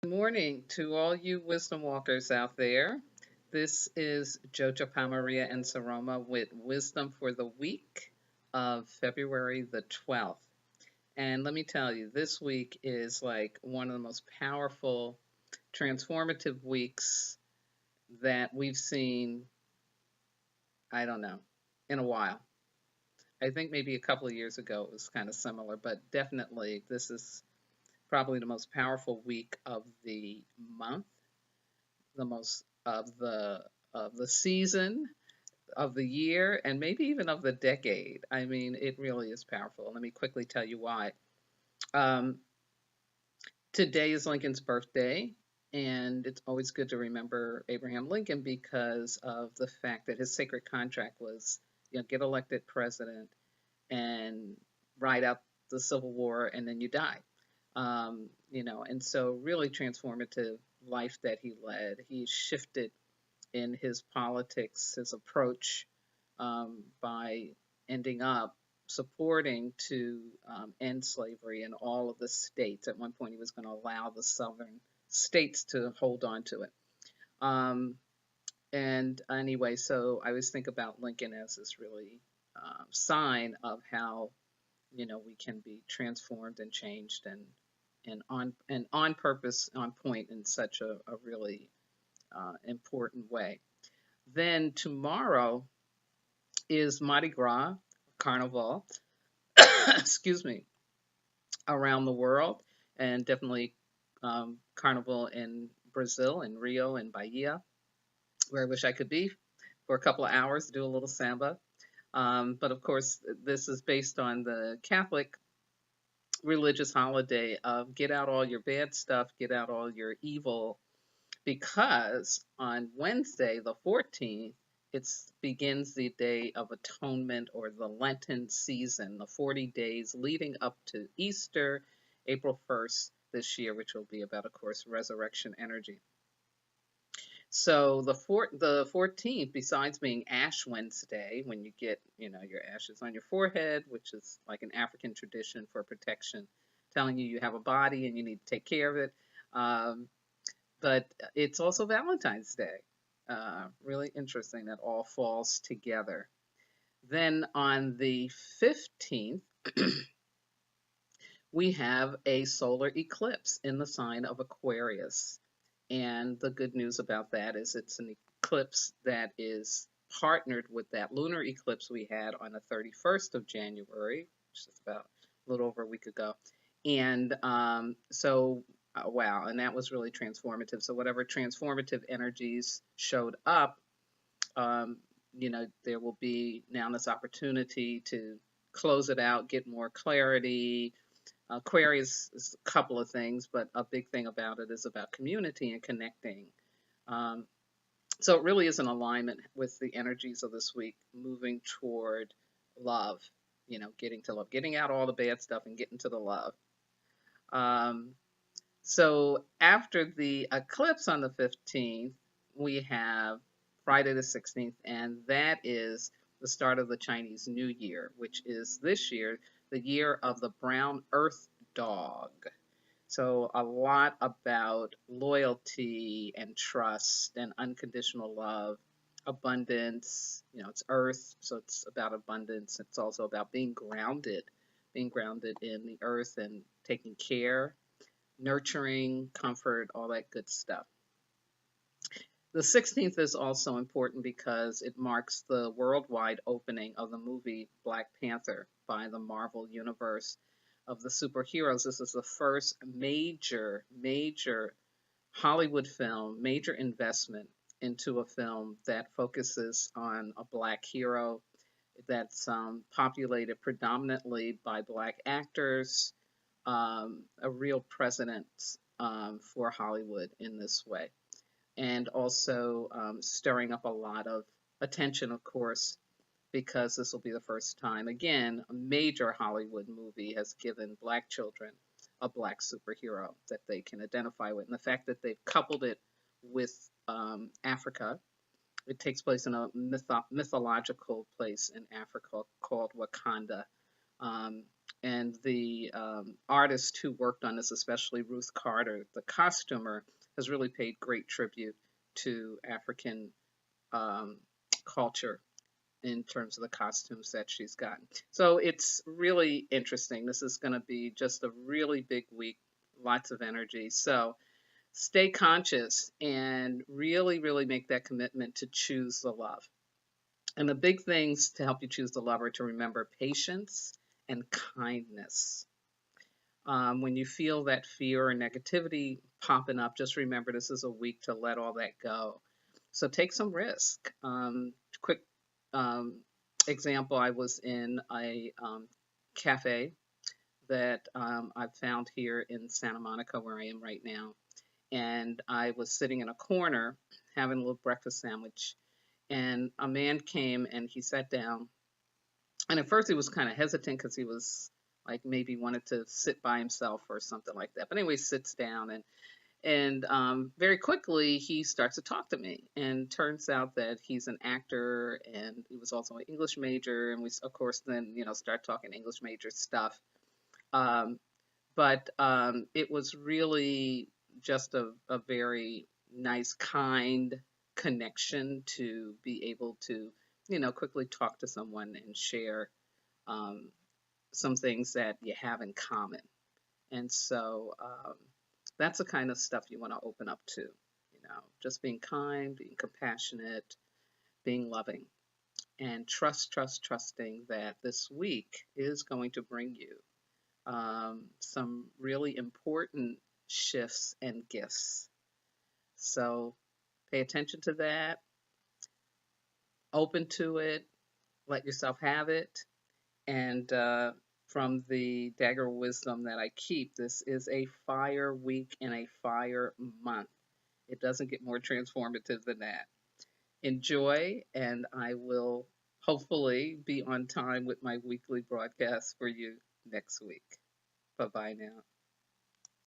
Good morning to all you wisdom walkers out there. This is Jojopahmaria and Saroma with wisdom for the week of February the 12th. And let me tell you, this week is like one of the most powerful, transformative weeks that we've seen, I don't know, in a while. I think maybe a couple of years ago it was kind of similar, but definitely this is probably the most powerful week of the month, the most of the season, of the year, and maybe even of the decade. I mean, it really is powerful. Let me quickly tell you why. Um, Today is Lincoln's birthday, and it's always good to remember Abraham Lincoln because of the fact that his sacred contract was, get elected president and ride out the Civil War, and then you die. And so really transformative life that he led. He shifted in his politics, his approach, by ending up supporting to end slavery in all of the states. At one point, he was going to allow the southern states to hold on to it. Um, and anyway, so I always think about Lincoln as this really sign of how we can be transformed and changed and on purpose, on point in such a really important way. Then tomorrow is Mardi Gras, Carnival, excuse me, around the world, and definitely Carnival in Brazil, in Rio and Bahia, where I wish I could be for a couple of hours, do a little samba. But of course, this is based on the Catholic religious holiday of get out all your bad stuff, get out all your evil, because on Wednesday, the 14th, it begins the Day of Atonement or the Lenten season, the 40 days leading up to Easter, April 1st this year, which will be about, of course, resurrection energy. So the 14th, besides being Ash Wednesday, when you get your ashes on your forehead, which is like an African tradition for protection, telling you have a body and you need to take care of it. But it's also Valentine's Day. Really interesting that all falls together. Then on the 15th, we have a solar eclipse in the sign of Aquarius. And the good news about that is it's an eclipse that is partnered with that lunar eclipse we had on the 31st of January, which is about a little over a week ago. And wow, and that was really transformative. So whatever transformative energies showed up, there will be now this opportunity to close it out, get more clarity. Aquarius is a couple of things, but a big thing about it is about community and connecting. So it really is an alignment with the energies of this week, moving toward love, getting to love, getting out all the bad stuff and getting to the love. So after the eclipse on the 15th, we have Friday the 16th, and that is the start of the Chinese New Year, which is this year the year of the brown earth dog. So a lot about loyalty and trust and unconditional love, abundance. It's earth, so it's about abundance. It's also about being grounded in the earth and taking care, nurturing, comfort, all that good stuff. The 16th is also important because it marks the worldwide opening of the movie Black Panther by the Marvel Universe of the superheroes. This is the first major Hollywood film, major investment into a film that focuses on a Black hero that's populated predominantly by Black actors, a real precedent for Hollywood in this way. And also stirring up a lot of attention, of course, because this will be the first time, again, a major Hollywood movie has given Black children a Black superhero that they can identify with. And the fact that they've coupled it with Africa, it takes place in a mythological place in Africa called Wakanda. And the artist who worked on this, especially Ruth Carter, the costumer, has really paid great tribute to African um, culture in terms of the costumes that she's gotten. So it's really interesting. This is going to be just a really big week, lots of energy. So stay conscious and really, really make that commitment to choose the love. And the big things to help you choose the love are to remember patience and kindness. When you feel that fear or negativity popping up, just remember this is a week to let all that go. So take some risk. Quick um, example, I was in a cafe that I've found here in Santa Monica, where I am right now. And I was sitting in a corner having a little breakfast sandwich. And a man came and he sat down. And at first he was kind of hesitant because he was like maybe wanted to sit by himself or something like that. But anyway, sits down and very quickly he starts to talk to me. And turns out that he's an actor and he was also an English major. And we, of course, then start talking English major stuff. Um, but it was really just a very nice, kind connection to be able to, quickly talk to someone and share um, some things that you have in common. And so that's the kind of stuff you want to open up to, just being kind, being compassionate, being loving, and trusting that this week is going to bring you some really important shifts and gifts. So pay attention to that, open to it, let yourself have it. And from the dagger of wisdom that I keep, this is a fire week and a fire month. It doesn't get more transformative than that. Enjoy, and I will hopefully be on time with my weekly broadcast for you next week. Bye bye now.